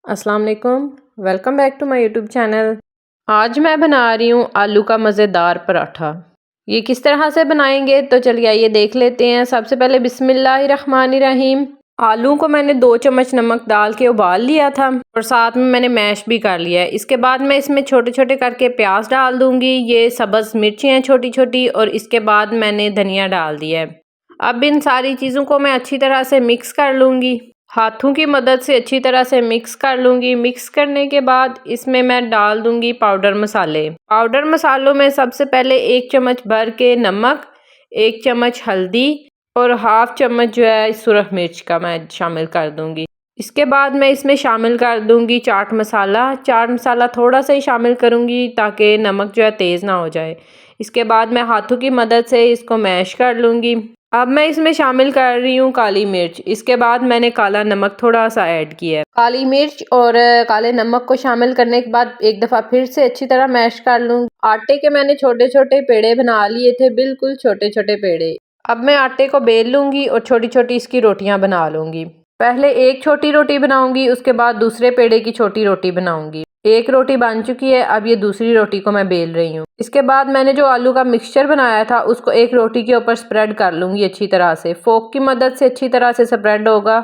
अस्सलाम वालेकुम, welcome back to my YouTube channel. आज मैं बना रही हूँ आलू का मज़ेदार पराठा। ये किस तरह से बनाएंगे तो चलिए आइए देख लेते हैं। सबसे पहले बिस्मिल्लाहिर्रहमानिर्रहीम। आलू को मैंने 2 चम्मच नमक डाल के उबाल लिया था और साथ में मैंने मैश भी कर लिया है। इसके बाद मैं इसमें छोटे छोटे करके प्याज डाल दूंगी। ये सब्ज़ मिर्ची हैं छोटी छोटी, और इसके बाद मैंने धनिया डाल दिया है। अब इन सारी चीज़ों को मैं अच्छी तरह से मिक्स कर लूँगी। हाथों की मदद से अच्छी तरह से मिक्स कर लूँगी। मिक्स करने के बाद इसमें मैं डाल दूँगी पाउडर मसाले। पाउडर मसालों में सबसे पहले 1 चम्मच भर के नमक, 1 चम्मच हल्दी और हाफ चम्मच जो है सुरख मिर्च का मैं शामिल कर दूँगी। इसके बाद मैं इसमें शामिल कर दूँगी चाट मसाला। चाट मसाला थोड़ा सा ही शामिल करूँगी ताकि नमक जो है तेज़ ना हो जाए। इसके बाद मैं हाथों की मदद से इसको मैश कर लूँगी। अब मैं इसमें शामिल कर रही हूँ काली मिर्च। इसके बाद मैंने काला नमक थोड़ा सा ऐड किया है। काली मिर्च और काले नमक को शामिल करने के बाद एक दफ़ा फिर से अच्छी तरह मैश कर लूँगी। आटे के मैंने छोटे छोटे पेड़े बना लिए थे, बिल्कुल छोटे छोटे पेड़े। अब मैं आटे को बेल लूँगी और छोटी छोटी इसकी रोटियाँ बना लूँगी। पहले एक छोटी रोटी बनाऊँगी, उसके बाद दूसरे पेड़े की छोटी रोटी बनाऊँगी। एक रोटी बन चुकी है, अब ये दूसरी रोटी को मैं बेल रही हूँ। इसके बाद मैंने जो आलू का मिक्सचर बनाया था उसको एक रोटी के ऊपर स्प्रेड कर लूँगी अच्छी तरह से। फोक की मदद से अच्छी तरह से स्प्रेड होगा,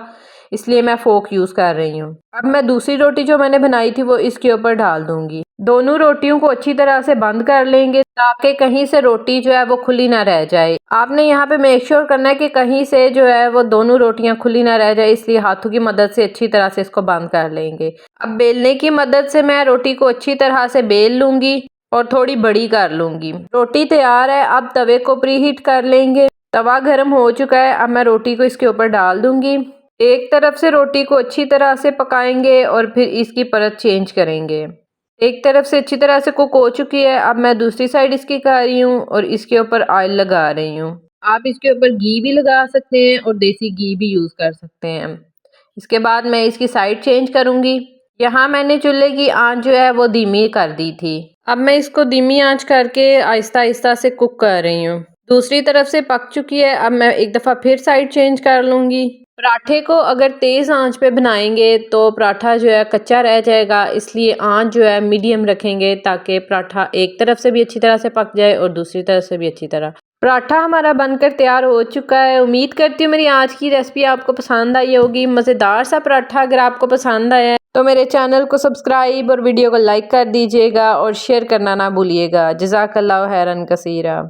इसलिए मैं फोक यूज़ कर रही हूँ। अब मैं दूसरी रोटी जो मैंने बनाई थी वो इसके ऊपर डाल दूँगी। दोनों रोटियों को अच्छी तरह से बंद कर लेंगे ताकि कहीं से रोटी जो है वो खुली ना रह जाए। आपने यहाँ पे मेक श्योर करना है कि कहीं से जो है वो दोनों रोटियां खुली ना रह जाए, इसलिए हाथों की मदद से अच्छी तरह से इसको बंद कर लेंगे। अब बेलने की मदद से मैं रोटी को अच्छी तरह से बेल लूंगी और थोड़ी बड़ी कर लूंगी। रोटी तैयार है। अब तवे को प्रीहीट कर लेंगे। तवा गर्म हो चुका है। अब मैं रोटी को इसके ऊपर डाल दूंगी। एक तरफ से रोटी को अच्छी तरह से पकाएंगे और फिर इसकी परत चेंज करेंगे। एक तरफ से अच्छी तरह से कुक हो चुकी है। अब मैं दूसरी साइड इसकी कर रही हूँ और इसके ऊपर ऑयल लगा रही हूँ। आप इसके ऊपर घी भी लगा सकते हैं और देसी घी भी यूज़ कर सकते हैं। इसके बाद मैं इसकी साइड चेंज करूँगी। यहाँ मैंने चूल्हे की आंच जो है वो धीमी कर दी थी। अब मैं इसको धीमी आंच करके आहिस्ता आहिस्ता से कुक कर रही हूँ। दूसरी तरफ से पक चुकी है। अब मैं एक दफ़ा फिर साइड चेंज कर लूँगी। पराठे को अगर तेज़ आंच पे बनाएंगे तो पराठा जो है कच्चा रह जाएगा, इसलिए आंच जो है मीडियम रखेंगे ताकि पराठा एक तरफ से भी अच्छी तरह से पक जाए और दूसरी तरफ से भी अच्छी तरह। पराठा हमारा बनकर तैयार हो चुका है। उम्मीद करती हूँ मेरी आज की रेसिपी आपको पसंद आई होगी। मज़ेदार सा पराठा अगर आपको पसंद आया है तो मेरे चैनल को सब्सक्राइब और वीडियो को लाइक कर दीजिएगा और शेयर करना ना भूलिएगा। जज़ाकल्लाहु खैरन कसीरा।